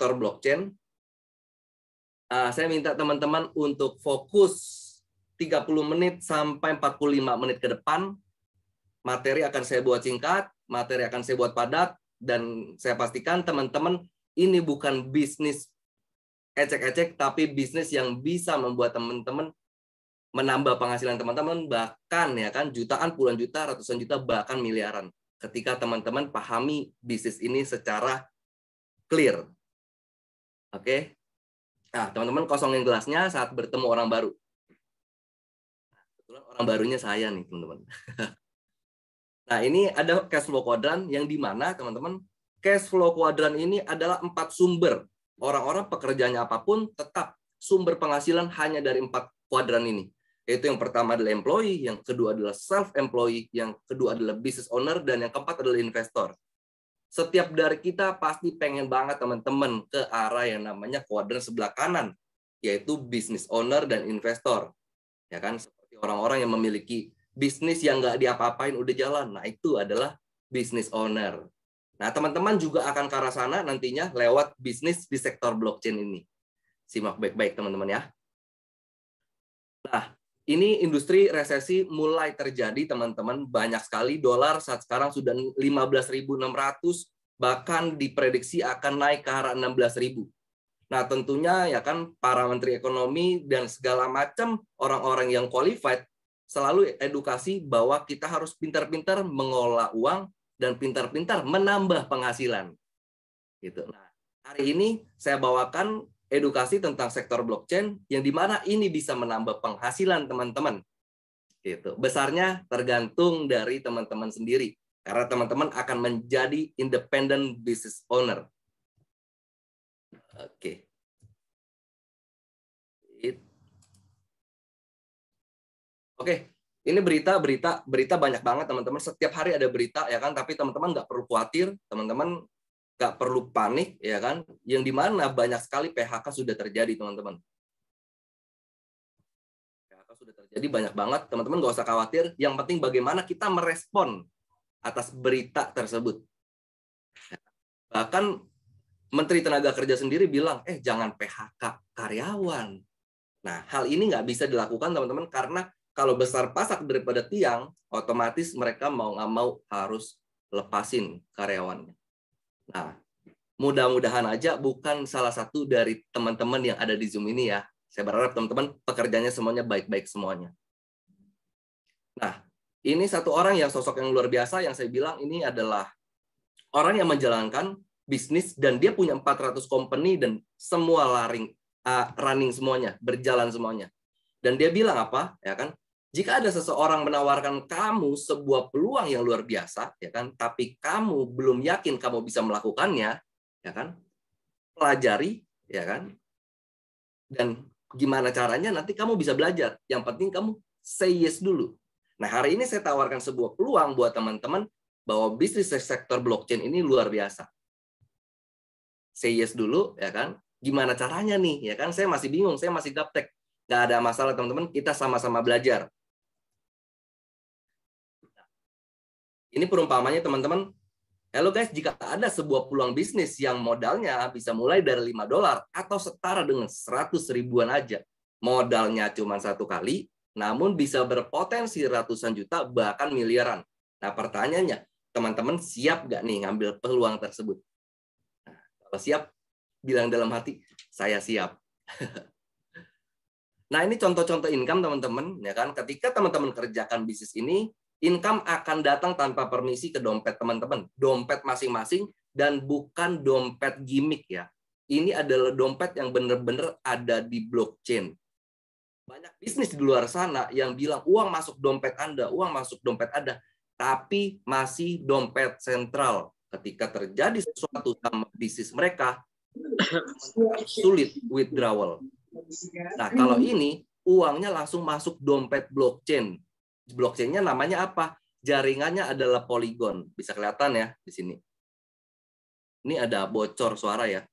sektor blockchain, saya minta teman-teman untuk fokus 30 menit sampai 45 menit ke depan. Materi akan saya buat singkat, materi akan saya buat padat, dan saya pastikan teman-teman ini bukan bisnis ecek-ecek, tapi bisnis yang bisa membuat teman-teman menambah penghasilan teman-teman, bahkan ya kan jutaan, puluhan juta, ratusan juta, bahkan miliaran. Ketika teman-teman pahami bisnis ini secara clear. Oke? Nah, teman-teman kosongin gelasnya saat bertemu orang baru. Kebetulan orang barunya saya nih, teman-teman. Nah, ini ada cash flow quadrant yang di mana, teman-teman, cash flow quadrant ini adalah 4 sumber. Orang-orang pekerjaannya apapun, tetap sumber penghasilan hanya dari 4 kuadran ini. Yaitu yang pertama adalah employee, yang kedua adalah self-employee, yang kedua adalah business owner, dan yang keempat adalah investor. Setiap dari kita pasti pengen banget teman-teman ke arah yang namanya kuadran sebelah kanan, yaitu business owner dan investor. Ya kan, seperti orang-orang yang memiliki bisnis yang nggak diapa-apain udah jalan. Nah, itu adalah business owner. Nah, teman-teman juga akan ke arah sana nantinya lewat bisnis di sektor blockchain ini. Simak baik-baik, teman-teman ya. Nah, ini industri resesi mulai terjadi, teman-teman. Banyak sekali dolar saat sekarang sudah 15.600, bahkan diprediksi akan naik ke arah 16.000. Nah, tentunya ya kan para menteri ekonomi dan segala macam orang-orang yang qualified selalu edukasi bahwa kita harus pintar-pintar mengelola uang dan pintar-pintar menambah penghasilan. Gitu. Nah, hari ini saya bawakan edukasi tentang sektor blockchain yang dimana ini bisa menambah penghasilan teman-teman. Gitu. Besarnya tergantung dari teman-teman sendiri, karena teman-teman akan menjadi independent business owner. Oke. Oke, ini berita banyak banget teman-teman. Setiap hari ada berita ya kan, tapi teman-teman nggak perlu khawatir, teman-teman nggak perlu panik ya kan. Yang dimana banyak sekali PHK sudah terjadi teman-teman. PHK sudah terjadi banyak banget, teman-teman nggak usah khawatir. Yang penting bagaimana kita merespon atas berita tersebut. Bahkan Menteri Tenaga Kerja sendiri bilang, jangan PHK karyawan. Nah, hal ini nggak bisa dilakukan teman-teman karena kalau besar pasak daripada tiang, otomatis mereka mau nggak mau harus lepasin karyawannya. Nah, mudah-mudahan aja bukan salah satu dari teman-teman yang ada di Zoom ini ya. Saya berharap teman-teman pekerjaannya semuanya baik-baik semuanya. Nah, ini satu orang yang sosok yang luar biasa yang saya bilang ini adalah orang yang menjalankan bisnis dan dia punya 400 company dan semua running semuanya, berjalan semuanya. Dan dia bilang apa? Ya kan? Jika ada seseorang menawarkan kamu sebuah peluang yang luar biasa, ya kan, tapi kamu belum yakin kamu bisa melakukannya, ya kan, pelajari, ya kan, dan gimana caranya nanti kamu bisa belajar. Yang penting kamu say yes dulu. Nah, hari ini saya tawarkan sebuah peluang buat teman-teman bahwa bisnis sektor blockchain ini luar biasa. Say yes dulu, ya kan. Gimana caranya nih, ya kan? Saya masih bingung, saya masih gaptek. Nggak ada masalah teman-teman, kita sama-sama belajar. Ini perumpamannya teman-teman. Halo guys, jika ada sebuah peluang bisnis yang modalnya bisa mulai dari $5 atau setara dengan 100 ribuan aja. Modalnya cuma 1 kali, namun bisa berpotensi ratusan juta bahkan miliaran. Nah, pertanyaannya, teman-teman siap nggak nih ngambil peluang tersebut? Nah, kalau siap, bilang dalam hati, saya siap. Nah, ini contoh-contoh income teman-teman, ya kan? Ketika teman-teman kerjakan bisnis ini, income akan datang tanpa permisi ke dompet teman-teman, dompet masing-masing dan bukan dompet gimmick ya. Ini adalah dompet yang benar-benar ada di blockchain. Banyak bisnis di luar sana yang bilang uang masuk dompet Anda, uang masuk dompet Anda, tapi masih dompet sentral. Ketika terjadi sesuatu sama bisnis mereka, sulit withdrawal. Nah, kalau ini uangnya langsung masuk dompet blockchain. Blockchain-nya namanya apa? Jaringannya adalah Polygon. Bisa kelihatan ya di sini. Ini ada bocor suara ya.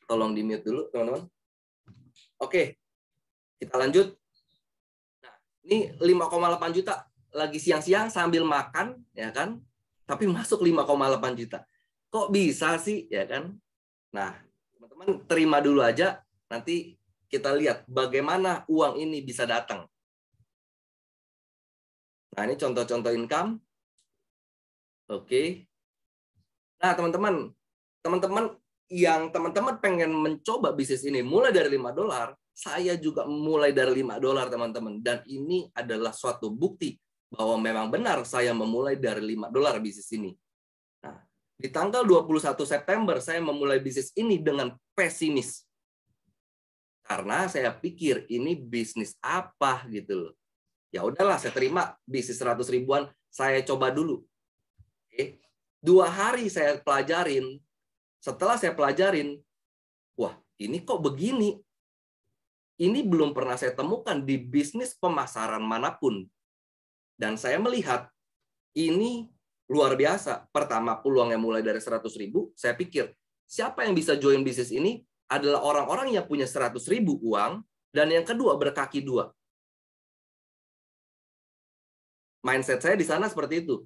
Tolong di-mute dulu, teman-teman. Oke, kita lanjut. Nah, ini 5,8 juta. Lagi siang-siang sambil makan, ya kan? Tapi masuk 5,8 juta. Kok bisa sih, ya kan? Nah, teman-teman terima dulu aja, nanti kita lihat bagaimana uang ini bisa datang. Nah, ini contoh-contoh income. Oke. Nah, teman-teman yang teman-teman pengen mencoba bisnis ini mulai dari $5, saya juga mulai dari $5, teman-teman. Dan ini adalah suatu bukti bahwa memang benar saya memulai dari $5 bisnis ini. Nah, di tanggal 21 September saya memulai bisnis ini dengan pesimis. Karena saya pikir ini bisnis apa gitu loh. Ya udahlah, saya terima bisnis 100 ribuan, saya coba dulu. Oke. 2 hari saya pelajarin. Setelah saya pelajarin, wah, ini kok begini? Ini belum pernah saya temukan di bisnis pemasaran manapun. Dan saya melihat ini luar biasa. Pertama, peluangnya mulai dari 100 ribu. Saya pikir, siapa yang bisa join bisnis ini adalah orang-orang yang punya 100 ribu uang. Dan yang kedua, berkaki dua. Mindset saya di sana seperti itu.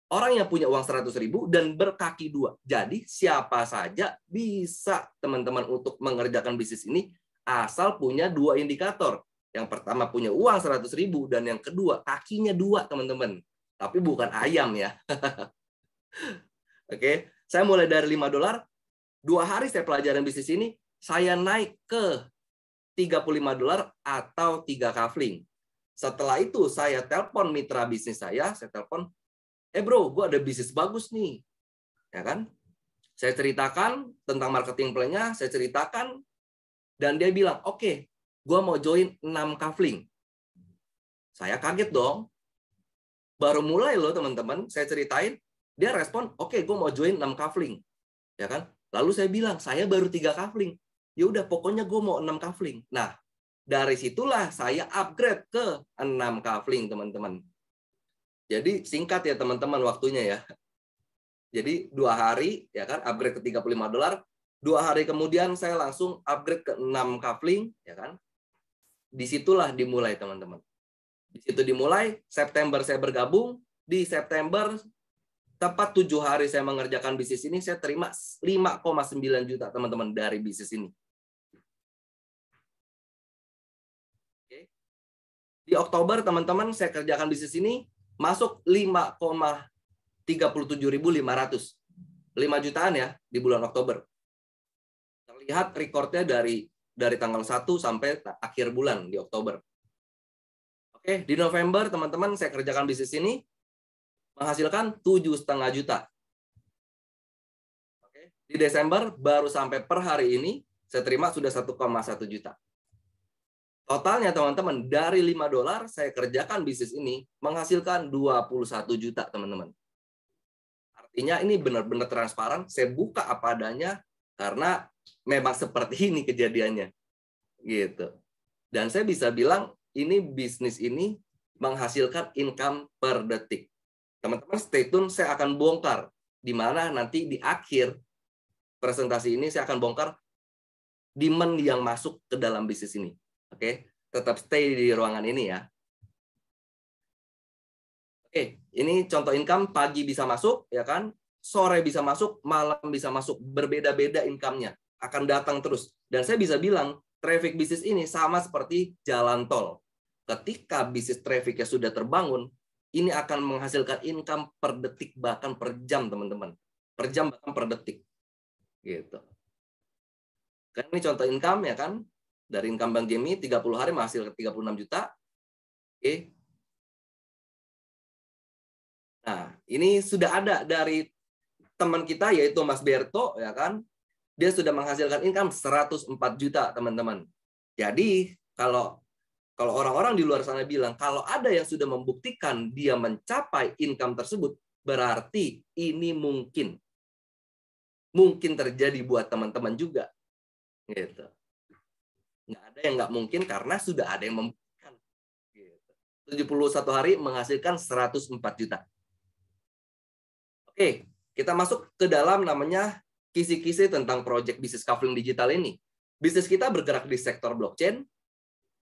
Orang yang punya uang 100 ribu dan berkaki dua. Jadi siapa saja bisa teman-teman untuk mengerjakan bisnis ini asal punya 2 indikator. Yang pertama punya uang 100 ribu dan yang kedua kakinya 2, teman-teman. Tapi bukan ayam ya. Oke, saya mulai dari $5. 2 hari saya pelajaran bisnis ini, saya naik ke $35 atau 3 kafling. Setelah itu saya telepon mitra bisnis saya telepon, bro, gue ada bisnis bagus nih. Ya kan? Saya ceritakan tentang marketing plan-nya, saya ceritakan, dan dia bilang, oke, gue mau join 6 kafling. Saya kaget dong. Baru mulai loh teman-teman, saya ceritain, dia respon, oke, gue mau join 6 kafling. Ya kan? Lalu saya bilang, saya baru 3 kafling. Ya udah, pokoknya gue mau 6 kafling. Nah, dari situlah saya upgrade ke 6 kafling, teman-teman. Jadi singkat ya teman-teman waktunya ya. Jadi 2 hari ya kan upgrade ke $35. 2 hari kemudian saya langsung upgrade ke 6 kafling ya kan. Disitulah dimulai teman-teman. Di situ dimulai, September saya bergabung, di September tepat 7 hari saya mengerjakan bisnis ini, saya terima 5,9 juta teman-teman dari bisnis ini. Oke. Di Oktober teman-teman saya kerjakan bisnis ini, masuk 5,37.500. 5 jutaan ya di bulan Oktober. Terlihat rekornya dari tanggal 1 sampai akhir bulan di Oktober. Oke, di November teman-teman saya kerjakan bisnis ini menghasilkan 7,5 juta. Oke, di Desember baru sampai per hari ini saya terima sudah 1,1 juta. Totalnya teman-teman, dari $5 saya kerjakan bisnis ini menghasilkan 21 juta, teman-teman. Artinya ini benar-benar transparan, saya buka apa adanya karena memang seperti ini kejadiannya. Gitu. Dan saya bisa bilang ini bisnis ini menghasilkan income per detik. Teman-teman stay tune, saya akan bongkar di mana nanti di akhir presentasi ini saya akan bongkar demand yang masuk ke dalam bisnis ini. Oke, tetap stay di ruangan ini ya. Oke, ini contoh income, pagi bisa masuk, ya kan? Sore bisa masuk, malam bisa masuk, berbeda-beda income-nya, akan datang terus. Dan saya bisa bilang, traffic bisnis ini sama seperti jalan tol. Ketika bisnis traffic-nya sudah terbangun, ini akan menghasilkan income per detik, bahkan per jam, teman-teman. Per jam, bahkan per detik. Gitu. Kan ini contoh income, ya kan? Dari income Bang Jimmy, 30 hari menghasilkan 36 juta. Oke. Nah, ini sudah ada dari teman kita, yaitu Mas Berto, ya kan? Dia sudah menghasilkan income 104 juta, teman-teman. Jadi, kalau orang-orang di luar sana bilang, kalau ada yang sudah membuktikan dia mencapai income tersebut, berarti ini mungkin. Mungkin terjadi buat teman-teman juga. Gitu. Nggak ada yang nggak mungkin karena sudah ada yang membuktikan. Gitu. 71 hari menghasilkan 104 juta. Oke, kita masuk ke dalam namanya kisi-kisi tentang proyek bisnis coupling digital ini. Bisnis kita bergerak di sektor blockchain,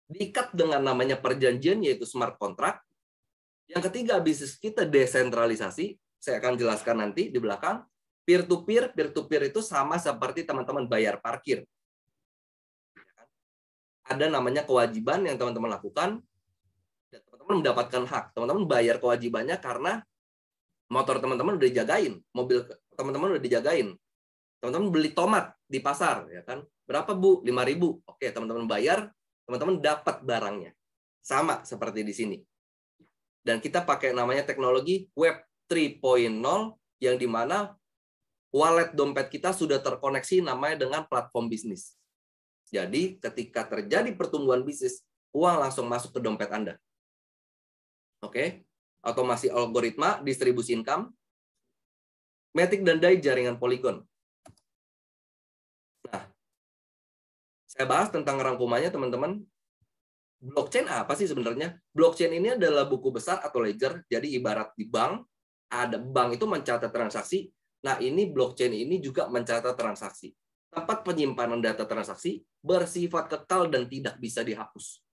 diikat dengan namanya perjanjian yaitu smart contract. Yang ketiga, bisnis kita desentralisasi. Saya akan jelaskan nanti di belakang. Peer-to-peer itu sama seperti teman-teman bayar parkir. Ada namanya kewajiban yang teman-teman lakukan, dan teman-teman mendapatkan hak. Teman-teman bayar kewajibannya karena motor teman-teman udah dijagain, mobil teman-teman udah dijagain. Teman-teman beli tomat di pasar, ya kan? Berapa, Bu? 5.000. Oke, teman-teman bayar, teman-teman dapat barangnya. Sama seperti di sini. Dan kita pakai namanya teknologi Web 3.0 yang dimana wallet dompet kita sudah terkoneksi namanya dengan platform bisnis. Jadi ketika terjadi pertumbuhan bisnis, uang langsung masuk ke dompet Anda. Oke? Otomasi algoritma, distribusi income, Matic dan DAI jaringan Polygon. Nah, saya bahas tentang rangkumannya, teman-teman. Blockchain apa sih sebenarnya? Blockchain ini adalah buku besar atau ledger. Jadi ibarat di bank, ada bank itu mencatat transaksi. Nah, ini blockchain ini juga mencatat transaksi. Tempat penyimpanan data transaksi bersifat kekal dan tidak bisa dihapus.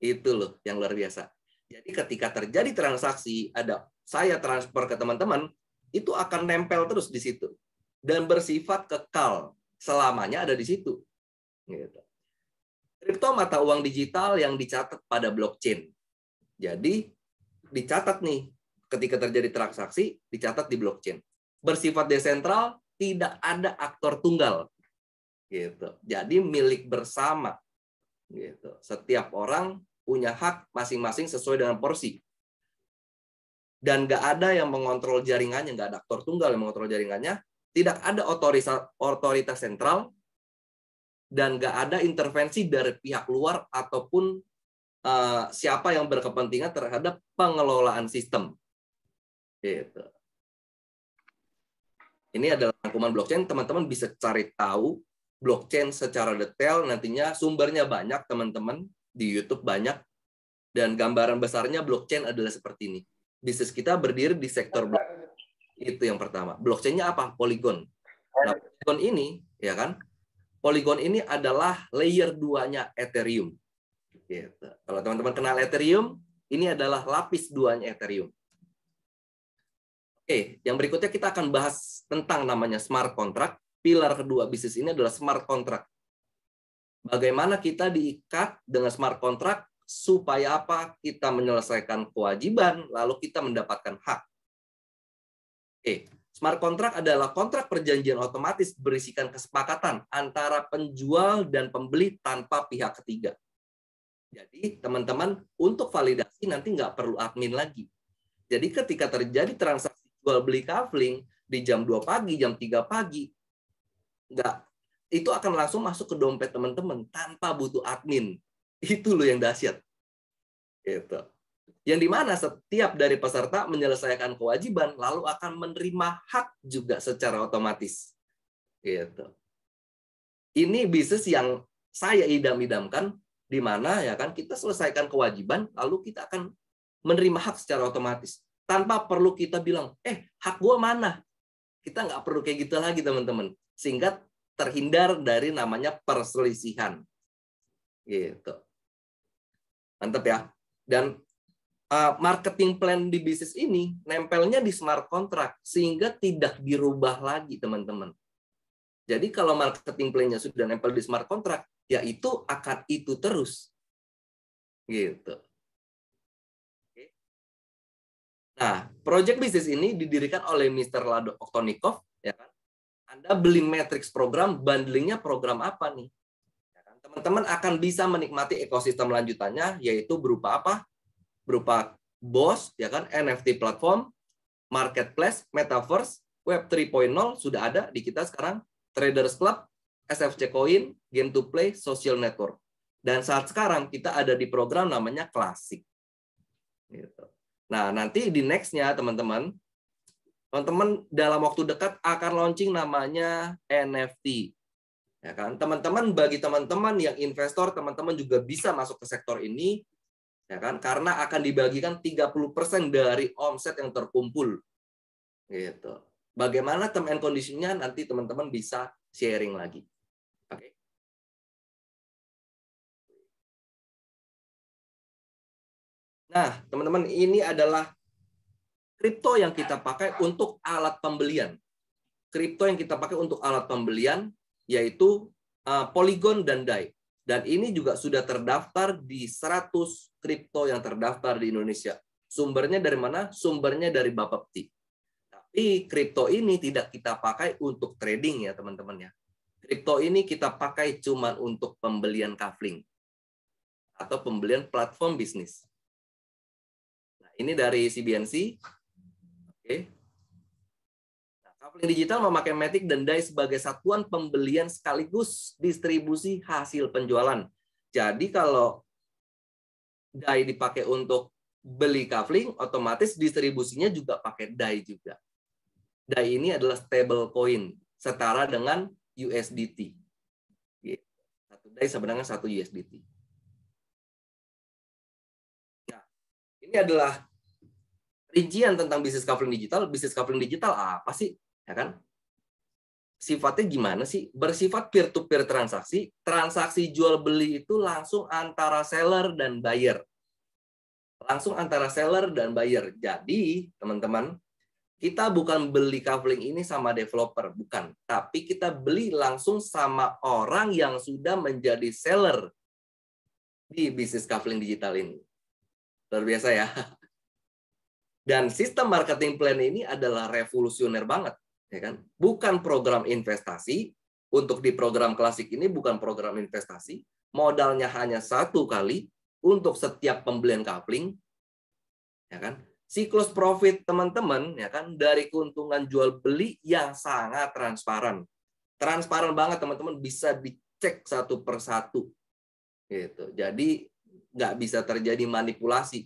Itu loh yang luar biasa. Jadi ketika terjadi transaksi, ada saya transfer ke teman-teman, itu akan nempel terus di situ. Dan bersifat kekal. Selamanya ada di situ. Gitu. Kripto mata uang digital yang dicatat pada blockchain. Jadi dicatat nih ketika terjadi transaksi dicatat di blockchain. Bersifat desentral, tidak ada aktor tunggal. Gitu. Jadi milik bersama. Gitu. Setiap orang punya hak masing-masing sesuai dengan porsi. Dan nggak ada yang mengontrol jaringannya, nggak ada aktor tunggal yang mengontrol jaringannya. Tidak ada otoritas sentral. Dan nggak ada intervensi dari pihak luar ataupun siapa yang berkepentingan terhadap pengelolaan sistem. Gitu. Ini adalah rangkuman blockchain. Teman-teman bisa cari tahu blockchain secara detail. Nantinya sumbernya banyak, teman-teman. Di YouTube banyak. Dan gambaran besarnya blockchain adalah seperti ini. Bisnis kita berdiri di sektor blockchain. Itu yang pertama. Blockchain-nya apa? Polygon. Nah, Polygon ini, ya kan? Polygon ini adalah layer 2-nya Ethereum. Gitu. Kalau teman-teman kenal Ethereum, ini adalah lapis 2-nya Ethereum. Oke, yang berikutnya kita akan bahas tentang namanya smart contract. Pilar kedua bisnis ini adalah smart contract. Bagaimana kita diikat dengan smart contract supaya apa? Kita menyelesaikan kewajiban, lalu kita mendapatkan hak. Oke. Smart contract adalah kontrak perjanjian otomatis berisikan kesepakatan antara penjual dan pembeli tanpa pihak ketiga. Jadi, teman-teman, untuk validasi nanti nggak perlu admin lagi. Jadi, ketika terjadi transaksi jual-beli kafling di jam 2 pagi, jam 3 pagi, itu akan langsung masuk ke dompet teman-teman tanpa butuh admin. Itu loh yang dahsyat. Gitu. Yang dimana setiap dari peserta menyelesaikan kewajiban lalu akan menerima hak juga secara otomatis. Gitu. Ini bisnis yang saya idam-idamkan, di mana ya kan kita selesaikan kewajiban lalu kita akan menerima hak secara otomatis tanpa perlu kita bilang hak gua mana. Kita nggak perlu kayak gitu lagi, teman-teman, sehingga terhindar dari namanya perselisihan. Gitu. Mantap ya. Dan marketing plan di bisnis ini nempelnya di smart contract sehingga tidak dirubah lagi, teman-teman. Jadi kalau marketing plan-nya sudah nempel di smart contract, ya itu akan itu terus. Gitu. Nah, project bisnis ini didirikan oleh Mr. Lado Oktonikov, ya kan? Anda beli Matrix program, bundlingnya program apa nih? Teman-teman akan bisa menikmati ekosistem lanjutannya, yaitu berupa apa? Berupa BOS, ya kan, NFT platform, marketplace, metaverse, Web 3.0 sudah ada di kita sekarang, Traders Club, SFC Coin, Game to Play, Social Network. Dan saat sekarang kita ada di program namanya Classic. Gitu. Nah, nanti di next-nya, teman-teman dalam waktu dekat akan launching namanya NFT. Ya kan? Teman-teman, bagi teman-teman yang investor, teman-teman juga bisa masuk ke sektor ini. Ya kan? Karena akan dibagikan 30% dari omset yang terkumpul. Gitu. Bagaimana term and condition-nya nanti teman-teman bisa sharing lagi. Oke. Nah, teman-teman, ini adalah kripto yang kita pakai untuk alat pembelian. kripto yang kita pakai untuk alat pembelian, yaitu Polygon dan DAI. Dan ini juga sudah terdaftar di 100 kripto yang terdaftar di Indonesia. Sumbernya dari mana? Sumbernya dari Bapepti. Tapi kripto ini tidak kita pakai untuk trading ya teman-teman ya. Kripto ini kita pakai cuma untuk pembelian kafling atau pembelian platform bisnis. Nah, ini dari CBNC. Oke. Nah, kafling digital memakai Matic dan DAI sebagai satuan pembelian sekaligus distribusi hasil penjualan. Jadi kalau DAI dipakai untuk beli kafling, otomatis distribusinya juga pakai DAI juga. DAI ini adalah stable coin, setara dengan USDT. Satu DAI sama dengan satu USDT. Nah, ini adalah rincian tentang bisnis kafling digital. Bisnis kafling digital apa sih? Ya kan? Sifatnya gimana sih? Bersifat peer-to-peer transaksi. Transaksi jual beli itu langsung antara seller dan buyer. Langsung antara seller dan buyer. Jadi, teman-teman, kita bukan beli kafling ini sama developer, bukan. Tapi kita beli langsung sama orang yang sudah menjadi seller di bisnis kafling digital ini. Luar biasa ya. Dan sistem marketing plan ini adalah revolusioner banget, ya kan? Bukan program investasi. Untuk di program klasik ini bukan program investasi. Modalnya hanya 1 kali untuk setiap pembelian kafling, ya kan? Siklus profit teman-teman ya kan dari keuntungan jual beli yang sangat transparan. Transparan banget teman-teman, bisa dicek satu persatu. Gitu. Jadi nggak bisa terjadi manipulasi.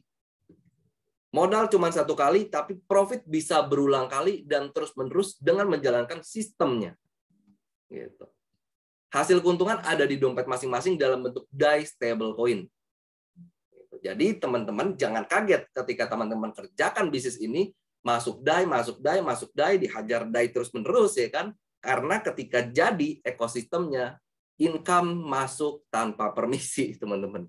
Modal cuma 1 kali tapi profit bisa berulang kali dan terus-menerus dengan menjalankan sistemnya. Gitu. Hasil keuntungan ada di dompet masing-masing dalam bentuk DAI stablecoin. Jadi teman-teman jangan kaget ketika teman-teman kerjakan bisnis ini, masuk DAI, dihajar DAI terus-menerus ya kan? Karena ketika jadi ekosistemnya, income masuk tanpa permisi, teman-teman.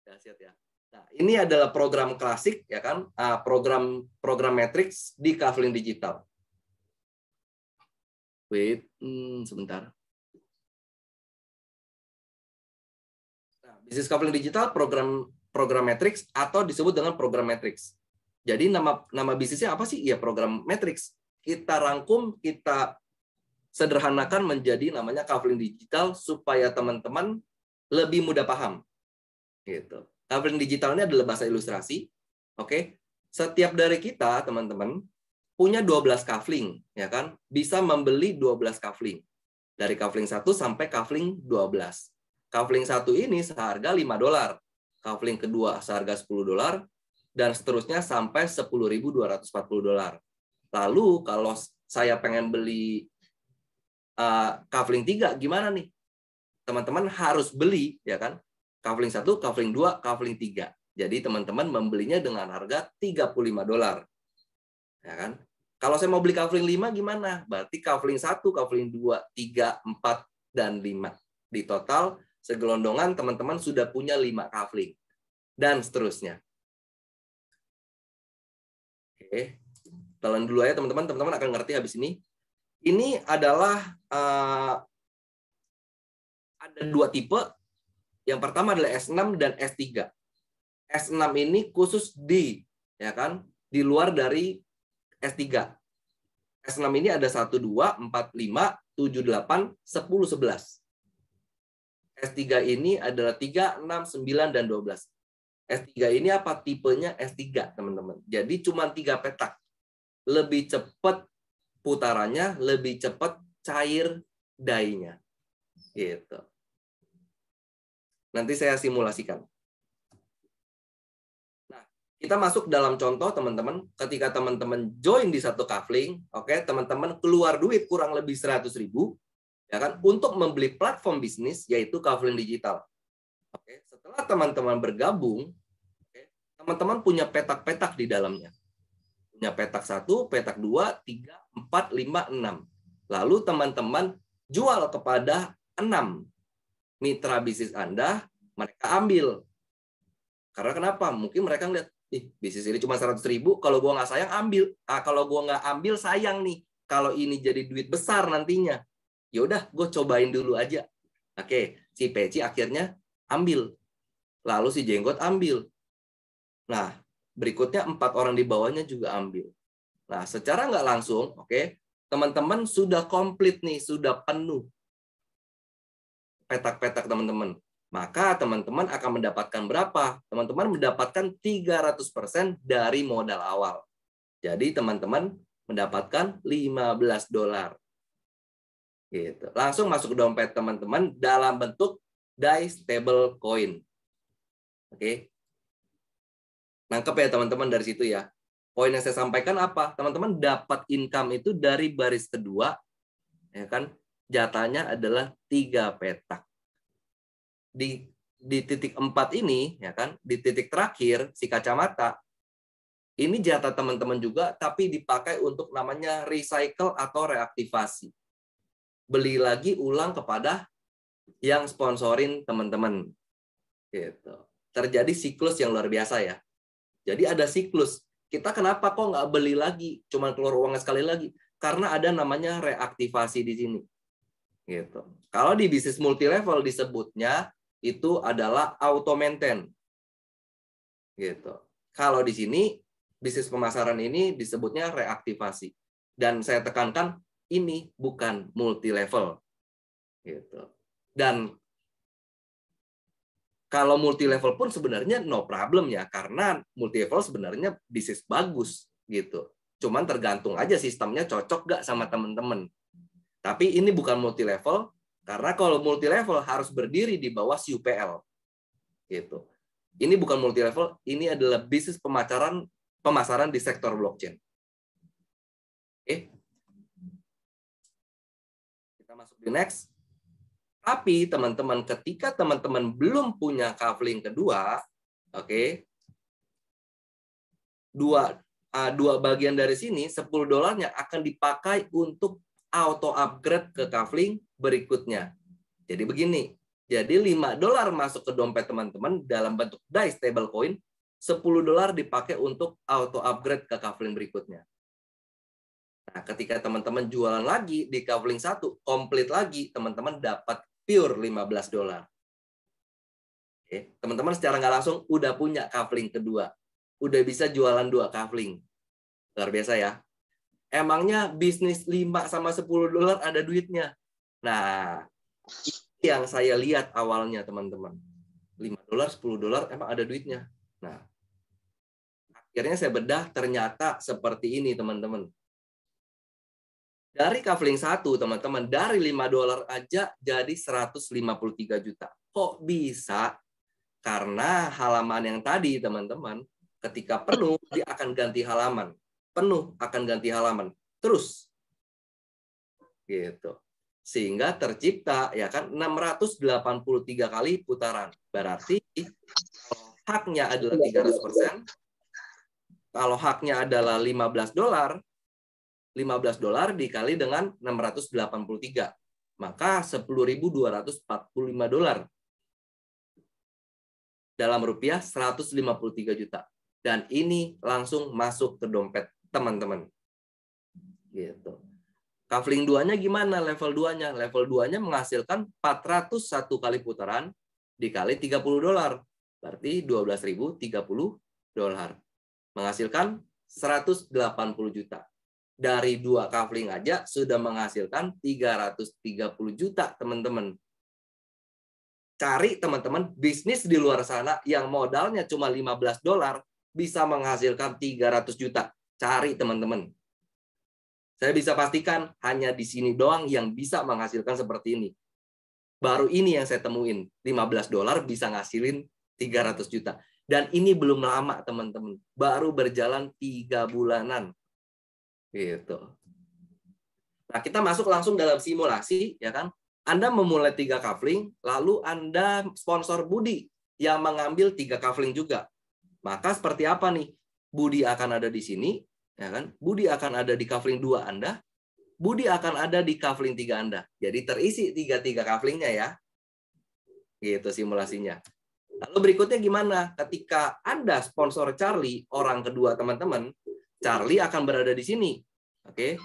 Ya. Nah, ini adalah program klasik ya kan? Program matrix di kafling digital. Wait, sebentar. Bisnis kafling digital program matrix atau disebut dengan program matrix. Jadi nama bisnisnya apa sih? Ya program matrix. Kita rangkum, kita sederhanakan menjadi namanya kafling digital supaya teman-teman lebih mudah paham. Gitu. Kafling digital ini adalah bahasa ilustrasi. Oke. Setiap dari kita, teman-teman, punya 12 kafling, ya kan? Bisa membeli 12 kafling. Dari kafling 1 sampai kafling 12. Kafling 1 ini seharga $5, kafling kedua seharga $10, dan seterusnya sampai $10.240. Lalu kalau saya pengen beli kafling 3, gimana nih? Teman-teman harus beli, ya kan? Kafling 1, kafling 2, kafling 3. Jadi teman-teman membelinya dengan harga $35. Ya kan? Kalau saya mau beli kafling 5 gimana? Berarti kafling 1, kafling 2, 3, 4, dan 5. Di total segelondongan teman-teman sudah punya 5 kafling. Dan seterusnya. Oke. Telan dulu ya teman-teman. Teman-teman akan ngerti habis ini. Ini adalah ada 2 tipe. Yang pertama adalah S6 dan S3. S6 ini khusus di luar dari S3. S6 ini ada 1, 2, 4, 5, 7, 8, 10, 11. S3 ini adalah 3, 6, 9, dan 12. S3 ini apa? Tipenya S3, teman-teman. Jadi cuma 3 petak. Lebih cepat putarannya, lebih cepat cair DAI-nya. Gitu. Nanti saya simulasikan. Nah, kita masuk dalam contoh, teman-teman. Ketika teman-teman join di satu kafling, oke, teman-teman keluar duit kurang lebih 100.000. Ya kan, untuk membeli platform bisnis yaitu kafling digital. Oke, setelah teman-teman bergabung, teman-teman punya petak-petak di dalamnya. Punya petak 1, petak 2, 3, 4, 5, 6. Lalu teman-teman jual kepada 6 mitra bisnis Anda, mereka ambil. Karena kenapa? Mungkin mereka ngeliat, bisnis ini cuma 100.000, kalau gue nggak sayang ambil. Kalau gue nggak ambil sayang nih. Kalau ini jadi duit besar nantinya, ya udah gue cobain dulu aja. Oke, si Peci akhirnya ambil. Lalu si Jenggot ambil. Nah, berikutnya 4 orang di bawahnya juga ambil. Nah, secara nggak langsung, oke, teman-teman sudah komplit nih, sudah penuh petak-petak teman-teman. Maka teman-teman akan mendapatkan berapa? Teman-teman mendapatkan 300% dari modal awal. Jadi teman-teman mendapatkan $15. Gitu. Langsung masuk ke dompet teman-teman dalam bentuk DAI stable coin. Oke. Nangkep ya teman-teman dari situ ya. Poin yang saya sampaikan apa? Teman-teman dapat income itu dari baris kedua, ya kan? Jatahnya adalah 3 petak. Di titik 4 ini, ya kan, di titik terakhir si kacamata ini jatah teman-teman juga, tapi dipakai untuk namanya recycle atau reaktivasi. Beli lagi ulang kepada yang sponsorin teman-teman. Gitu. Terjadi siklus yang luar biasa ya. Jadi ada siklus. Kita kenapa kok nggak beli lagi, cuma keluar uangnya sekali lagi? Karena ada namanya reaktivasi di sini. Gitu. Kalau di bisnis multi level disebutnya itu adalah auto maintain. Gitu. Kalau di sini bisnis pemasaran ini disebutnya reaktivasi. Dan saya tekankan ini bukan multi level. Gitu. Dan kalau multi level pun sebenarnya no problem ya, karena multi level sebenarnya bisnis bagus gitu. Cuman tergantung aja sistemnya cocok gak sama teman-teman. Tapi ini bukan multi level, karena kalau multi level harus berdiri di bawah UPL. Gitu. Ini bukan multi level, ini adalah bisnis pemasaran di sektor blockchain. Oke. Kita masuk di next. Tapi teman-teman, ketika teman-teman belum punya kafling kedua, oke, dua bagian dari sini, $10 akan dipakai untuk auto upgrade ke kafling berikutnya. Jadi begini, jadi $5 masuk ke dompet teman-teman dalam bentuk DAI stablecoin, $10 dipakai untuk auto upgrade ke kafling berikutnya. Nah, ketika teman-teman jualan lagi di kafling 1, komplit lagi, teman-teman dapat pure $15. Oke, teman-teman secara nggak langsung udah punya kafling kedua. Udah bisa jualan 2 kafling. Luar biasa ya. Emangnya bisnis 5 sama $10 ada duitnya? Nah, ini yang saya lihat awalnya teman-teman. $5, $10 emang ada duitnya. Nah, akhirnya saya bedah ternyata seperti ini teman-teman. Dari kafling 1, teman-teman, dari $5 aja jadi 153 juta. Kok bisa? Karena halaman yang tadi, teman-teman, ketika penuh, dia akan ganti halaman. Penuh akan ganti halaman. Terus. Gitu. Sehingga tercipta, ya kan, 683 kali putaran. Berarti, haknya adalah 300%. Kalau haknya adalah $15, $15 dikali dengan 683. Maka $10.245. Dalam rupiah 153 juta. Dan ini langsung masuk ke dompet teman-teman. Gitu. Kafling 2-nya gimana level 2-nya? Level 2-nya menghasilkan 401 kali putaran dikali $30. Berarti $12.030. Menghasilkan 180 juta. Dari 2 kafling aja sudah menghasilkan 330 juta, teman-teman. Cari, teman-teman, bisnis di luar sana yang modalnya cuma $15 bisa menghasilkan 300 juta. Cari, teman-teman. Saya bisa pastikan hanya di sini doang yang bisa menghasilkan seperti ini. Baru ini yang saya temuin. $15 bisa ngasilin 300 juta. Dan ini belum lama, teman-teman. Baru berjalan 3 bulanan. Gitu. Nah, kita masuk langsung dalam simulasi, ya kan? Anda memulai 3 kafling, lalu Anda sponsor Budi yang mengambil 3 kafling juga. Maka seperti apa nih? Budi akan ada di sini, ya kan? Budi akan ada di kafling 2 Anda, Budi akan ada di kafling 3 Anda. Jadi terisi 3 kaflingnya ya. Gitu simulasinya. Lalu berikutnya gimana? Ketika Anda sponsor Charlie, orang kedua teman-teman, Charlie akan berada di sini. Oke.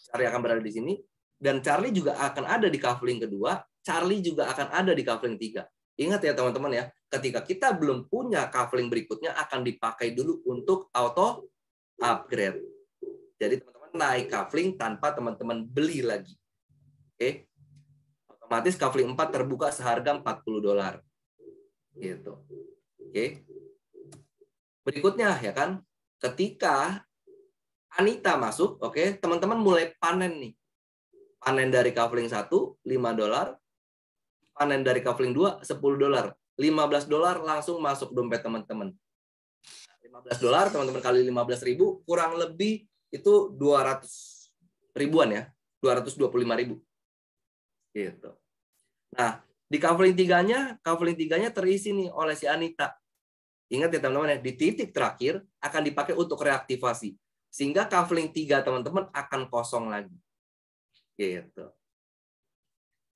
Charlie akan berada di sini. Dan Charlie juga akan ada di kafling kedua. Charlie juga akan ada di kafling 3. Ingat ya teman-teman ya, ketika kita belum punya kafling berikutnya akan dipakai dulu untuk auto upgrade. Jadi teman-teman naik kafling tanpa teman-teman beli lagi. Oke. Otomatis kafling 4 terbuka seharga $40. Gitu. Oke. Berikutnya ya kan, ketika Anita masuk, oke, teman-teman mulai panen nih. Panen dari kafling 1 $5, panen dari kafling 2 $10. $15 langsung masuk dompet teman-teman. $15 teman-teman kali 15.000 kurang lebih itu 200 ribuan ya, 225.000. Gitu. Nah, di kafling 3-nya terisi nih oleh si Anita. Ingat ya teman-teman ya, di titik terakhir akan dipakai untuk reaktivasi. Sehingga kafling 3 teman-teman akan kosong lagi. Gitu.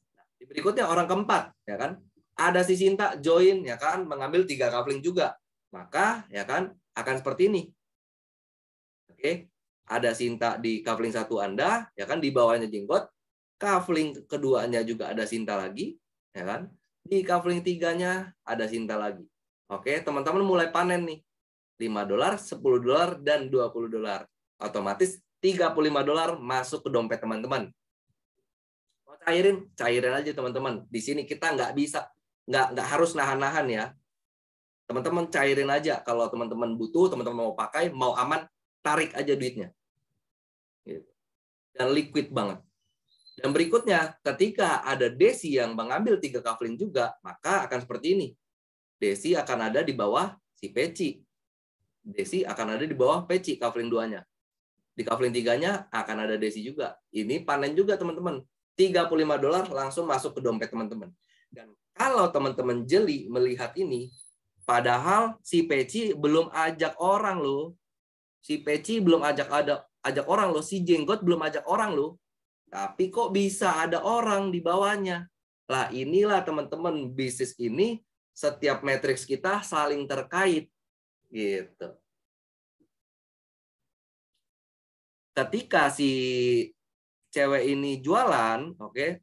Nah, berikutnya orang keempat, ya kan? Ada si Sinta join, ya kan, mengambil 3 kafling juga. Maka, ya kan, akan seperti ini. Oke, ada Sinta di kafling 1 Anda, ya kan, di bawahnya jenggot. Kafling keduanya juga ada Sinta lagi, ya kan? Di kafling 3-nya ada Sinta lagi. Oke, teman-teman mulai panen nih. $5, $10, dan $20. Otomatis $35 masuk ke dompet teman-teman. Mau cairin aja teman-teman. Di sini kita nggak harus nahan-nahan ya. Teman-teman cairin aja. Kalau teman-teman butuh, teman-teman mau pakai, mau aman, tarik aja duitnya. Dan liquid banget. Dan berikutnya, ketika ada Desi yang mengambil 3 kafling juga, maka akan seperti ini. Desi akan ada di bawah si Peci. Desi akan ada di bawah Peci kafling 2-nya. Di kafling 3-nya akan ada Desi juga. Ini panen juga teman-teman. $35 langsung masuk ke dompet teman-teman. Dan kalau teman-teman jeli melihat ini, padahal si Peci belum ajak orang loh. Si Peci belum ajak orang loh. Si Jenggot belum ajak orang loh. Tapi kok bisa ada orang di bawahnya? Lah inilah teman-teman, bisnis ini setiap matriks kita saling terkait. Gitu. Ketika si cewek ini jualan, oke,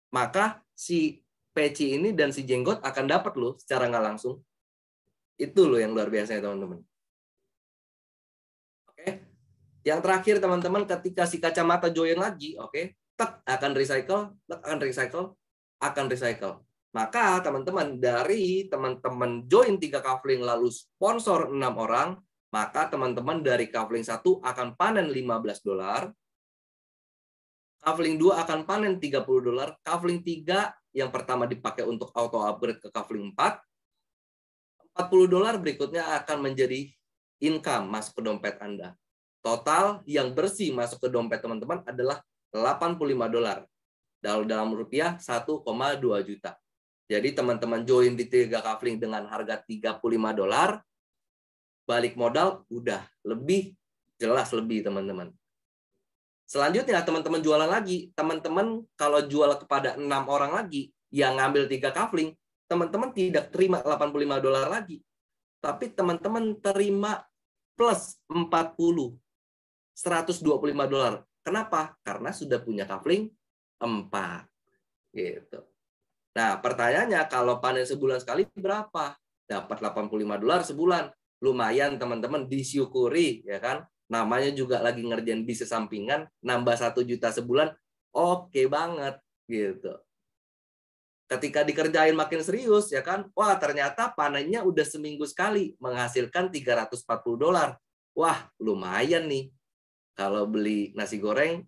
maka si Peci ini dan si Jenggot akan dapat loh secara nggak langsung. Itu loh yang luar biasa ya teman-teman. Oke. Yang terakhir teman-teman, ketika si kacamata join lagi, oke, akan recycle. Maka teman-teman, dari teman-teman join 3 kafling lalu sponsor 6 orang, maka teman-teman dari kafling 1 akan panen $15, kafling 2 akan panen $30, kafling 3 yang pertama dipakai untuk auto upgrade ke kafling 4, $40 berikutnya akan menjadi income masuk ke dompet Anda. Total yang bersih masuk ke dompet teman-teman adalah $85. Dalam rupiah 1,2 juta. Jadi teman-teman join di 3 kafling dengan harga $35, balik modal udah lebih jelas lebih teman-teman. Selanjutnya teman-teman jualan lagi. Teman-teman kalau jual kepada 6 orang lagi yang ngambil 3 kafling, teman-teman tidak terima $85 lagi. Tapi teman-teman terima plus 40. $125. Kenapa? Karena sudah punya kafling 4. Gitu. Nah, pertanyaannya kalau panen sebulan sekali berapa? Dapat $85 sebulan. Lumayan teman-teman, disyukuri ya kan. Namanya juga lagi ngerjain bisnis sampingan, nambah 1 juta sebulan, oke banget gitu. Ketika dikerjain makin serius ya kan, wah ternyata panennya udah seminggu sekali menghasilkan $340. Wah, lumayan nih. Kalau beli nasi goreng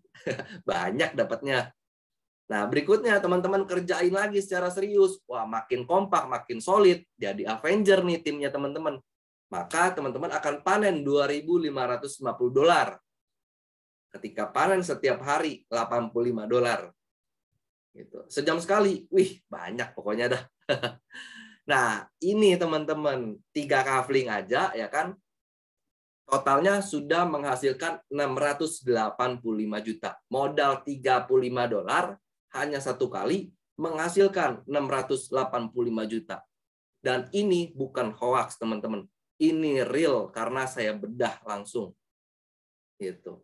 banyak dapatnya. Nah, berikutnya teman-teman kerjain lagi secara serius. Wah, makin kompak, makin solid. Jadi Avenger nih timnya teman-teman. Maka teman-teman akan panen $2.550. Ketika panen setiap hari $85. Gitu. Sejam sekali. Wih, banyak pokoknya dah. Nah, ini teman-teman 3 kafling aja ya kan. Totalnya sudah menghasilkan 685 juta. Modal $35 hanya 1 kali menghasilkan 685 juta. Dan ini bukan hoax, teman-teman. Ini real karena saya bedah langsung. Gitu.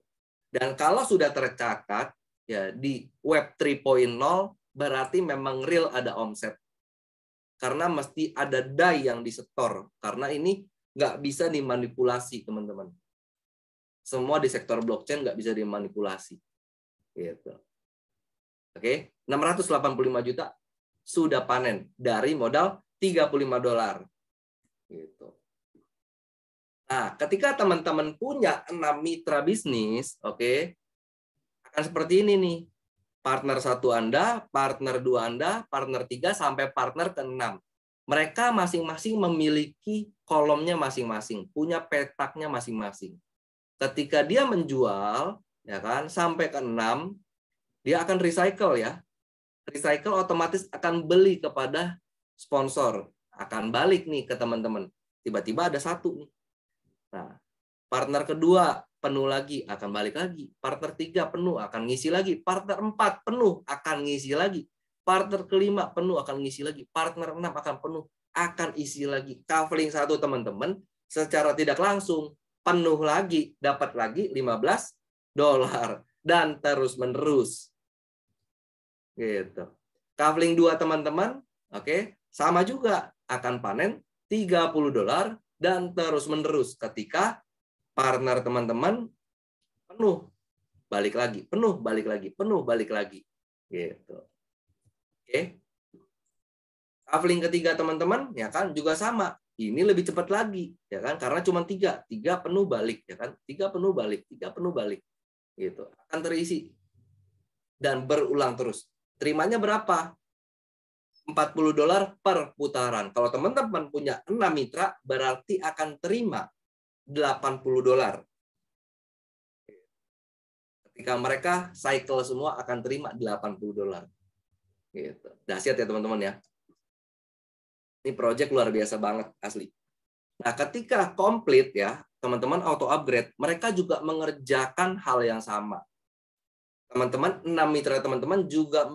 Dan kalau sudah tercatat ya di Web 3.0 berarti memang real ada omset. Karena mesti ada DAI yang disetor. Karena ini nggak bisa dimanipulasi, teman-teman. Semua di sektor blockchain nggak bisa dimanipulasi. Gitu. Oke, 685 juta sudah panen dari modal $35. Gitu. Nah, ketika teman-teman punya 6 mitra bisnis, oke, akan seperti ini nih. Partner 1 Anda, partner 2 Anda, partner 3 sampai partner ke-6. Mereka masing-masing memiliki kolomnya masing-masing, punya petaknya masing-masing. Ketika dia menjual, ya kan, sampai ke-6, dia akan recycle ya. Recycle otomatis akan beli kepada sponsor, akan balik nih ke teman-teman. Tiba-tiba ada 1 nih. Nah, partner kedua penuh lagi, akan balik lagi. Partner 3 penuh, akan ngisi lagi. Partner 4 penuh, akan ngisi lagi. Partner ke-5 penuh, akan ngisi lagi. Partner 6 akan penuh, akan isi lagi. Kafling 1 teman-teman, secara tidak langsung, penuh lagi, dapat lagi $15. Dan terus-menerus. Gitu. Kafling 2 teman-teman, oke, sama juga. Akan panen $30 dan terus-menerus ketika partner teman-teman penuh, balik lagi, penuh, balik lagi, penuh, balik lagi. Gitu. Oke. Kafling ketiga teman-teman, ya kan, juga sama. Ini lebih cepat lagi, ya kan, karena cuma 3 penuh balik, ya kan, 3 penuh balik, 3 penuh balik. Gitu. Akan terisi. Dan berulang terus. Terimanya berapa? $40 per putaran. Kalau teman-teman punya 6 mitra, berarti akan terima $80. Ketika mereka cycle semua akan terima $80. Gitu. Dahsyat ya teman-teman ya. Ini project luar biasa banget asli. Nah, ketika komplit ya, teman-teman auto upgrade, mereka juga mengerjakan hal yang sama. Teman-teman, 6 mitra teman-teman juga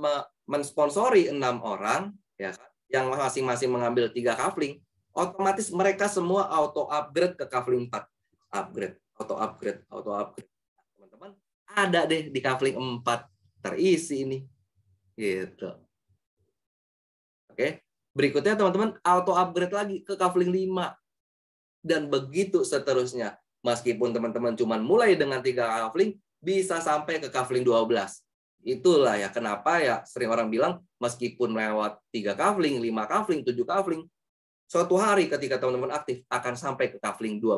mensponsori 6 orang ya kan, yang masing-masing mengambil 3 kafling, otomatis mereka semua auto upgrade ke kafling 4. Upgrade, auto upgrade, auto upgrade. Teman-teman, ada deh di kafling 4 terisi ini. Gitu. Oke. Berikutnya teman-teman auto upgrade lagi ke kafling 5. Dan begitu seterusnya. Meskipun teman-teman cuma mulai dengan 3 kafling, bisa sampai ke kafling 12. Itulah ya kenapa ya sering orang bilang meskipun lewat 3 kafling, 5 kafling, 7 kafling, suatu hari ketika teman-teman aktif akan sampai ke kafling 12.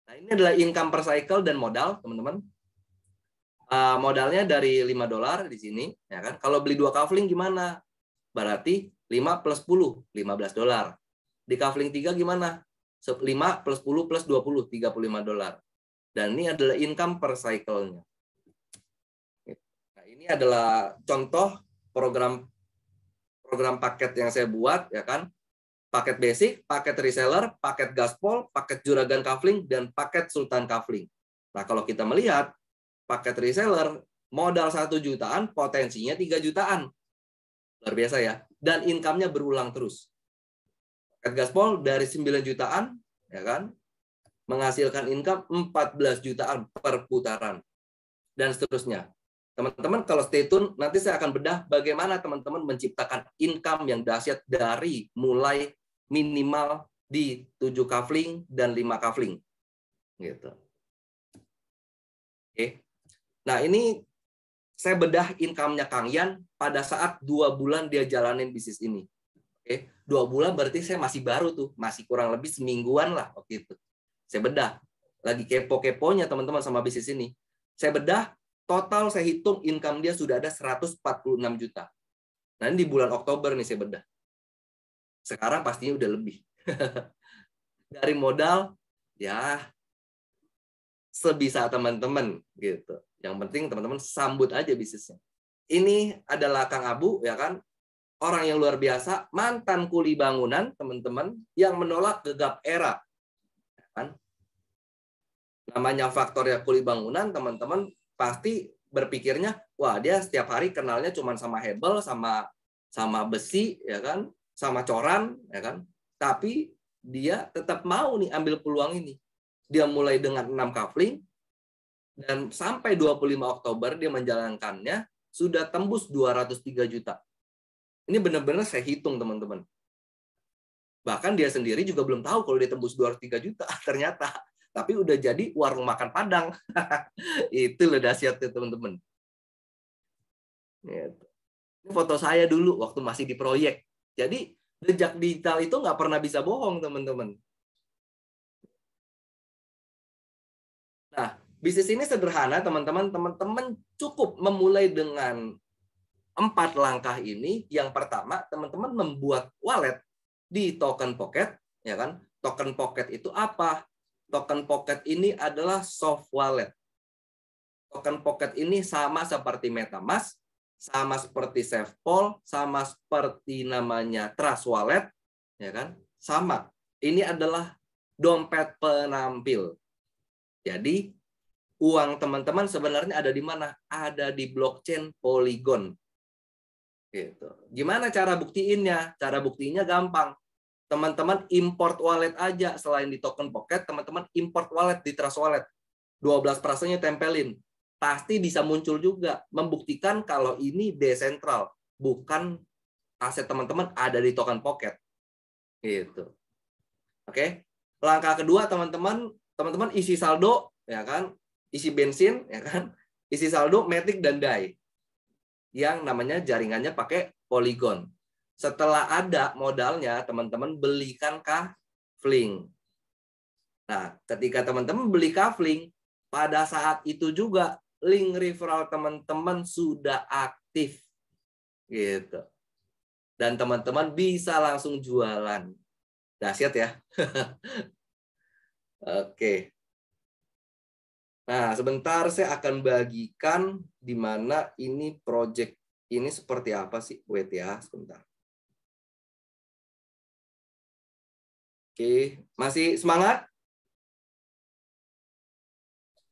Nah, ini adalah income per cycle dan modal, teman-teman. Modalnya dari $5 di sini, ya kan? Kalau beli 2 kafling gimana? Berarti 5 plus 10, $15. Di kafling 3 gimana? 5 plus 10 plus 20, $35. Dan ini adalah income per cycle-nya. Nah, ini adalah contoh program paket yang saya buat, ya kan? Paket basic, paket reseller, paket gaspol, paket juragan kafling, dan paket sultan kafling. Nah, kalau kita melihat paket reseller modal 1 jutaan, potensinya 3 jutaan. Luar biasa ya. Dan income-nya berulang terus. Paket gaspol dari 9 jutaan, ya kan? Menghasilkan income 14 jutaan per putaran. Dan seterusnya. Teman-teman kalau stay tune, nanti saya akan bedah bagaimana teman-teman menciptakan income yang dahsyat dari mulai minimal di 7 kafling dan 5 kafling. Gitu. Oke. Nah, ini saya bedah income-nya Kang Yan pada saat 2 bulan dia jalanin bisnis ini. Oke. 2 bulan berarti saya masih baru tuh, masih kurang lebih semingguan lah waktu itu. Saya bedah. Lagi kepo-keponya teman-teman sama bisnis ini. Saya bedah, total saya hitung income dia sudah ada 146 juta. Nah, ini di bulan Oktober nih saya bedah. Sekarang pastinya udah lebih. Dari modal, ya sebisa teman-teman gitu. Yang penting teman-teman sambut aja bisnisnya. Ini adalah Kang Abu, ya kan? Orang yang luar biasa, mantan kuli bangunan, teman-teman, yang menolak gegap era. Kan? Namanya faktor ya kuli bangunan, teman-teman pasti berpikirnya, wah dia setiap hari kenalnya cuma sama hebel, sama besi, ya kan, sama coran, ya kan. Tapi dia tetap mau nih ambil peluang ini. Dia mulai dengan 6 kafling, dan sampai 25 Oktober dia menjalankannya, sudah tembus 203 juta. Ini benar-benar saya hitung, teman-teman. Bahkan dia sendiri juga belum tahu kalau dia tembus 203 juta, ternyata. Tapi udah jadi warung makan Padang. Itu loh dahsyatnya, teman-teman. Ini foto saya dulu waktu masih di proyek. Jadi jejak digital itu nggak pernah bisa bohong, teman-teman. Nah, bisnis ini sederhana, teman-teman. Teman-teman cukup memulai dengan 4 langkah ini. Yang pertama, teman-teman membuat wallet di Token Pocket, ya kan? Token Pocket itu apa? Token Pocket ini adalah soft wallet. Token Pocket ini sama seperti MetaMask, sama seperti SafePol, sama seperti namanya Trust Wallet, ya kan? Sama. Ini adalah dompet penampil. Jadi uang teman-teman sebenarnya ada di mana? Ada di blockchain Polygon. Gitu. Gimana cara buktiinnya? Cara buktinya gampang. Teman-teman import wallet aja, selain di Token Pocket, teman-teman import wallet di Trust Wallet. 12%-nya tempelin. Pasti bisa muncul juga, membuktikan kalau ini desentral, bukan aset teman-teman ada di Token Pocket. Gitu. Oke. Langkah kedua, teman-teman isi saldo, ya kan? Isi bensin, ya kan? Isi saldo Matic dan DAI. Yang namanya jaringannya pakai Polygon. Setelah ada modalnya, teman-teman belikan kafling. Nah, ketika teman-teman beli kafling, pada saat itu juga link referral teman-teman sudah aktif. Gitu. Dan teman-teman bisa langsung jualan. Dahsyat ya. Oke. Nah, sebentar saya akan bagikan di mana ini project ini seperti apa sih. Wait ya, sebentar. Oke, masih semangat?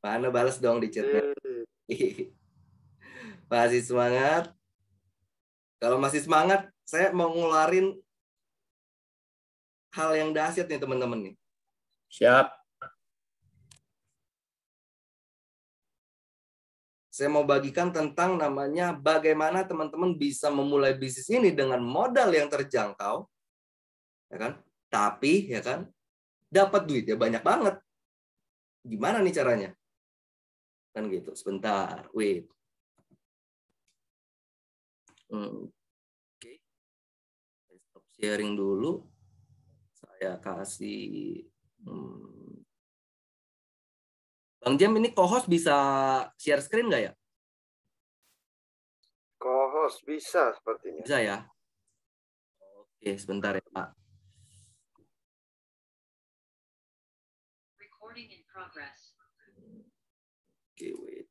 Mana balas dong di chatnya. Masih semangat? Kalau masih semangat, saya mau ngeluarin hal yang dahsyat nih teman-teman nih. Siap. Saya mau bagikan tentang namanya bagaimana teman-teman bisa memulai bisnis ini dengan modal yang terjangkau, ya kan? Tapi ya kan, dapat duit ya banyak banget. Gimana nih caranya? Kan gitu. Sebentar, wait. Oke. Stop sharing dulu. Saya kasih Bang Jem, ini co-host bisa share screen nggak ya? Co-host bisa sepertinya. Bisa ya? Oke, sebentar ya Pak. Recording in progress. Oke, wait.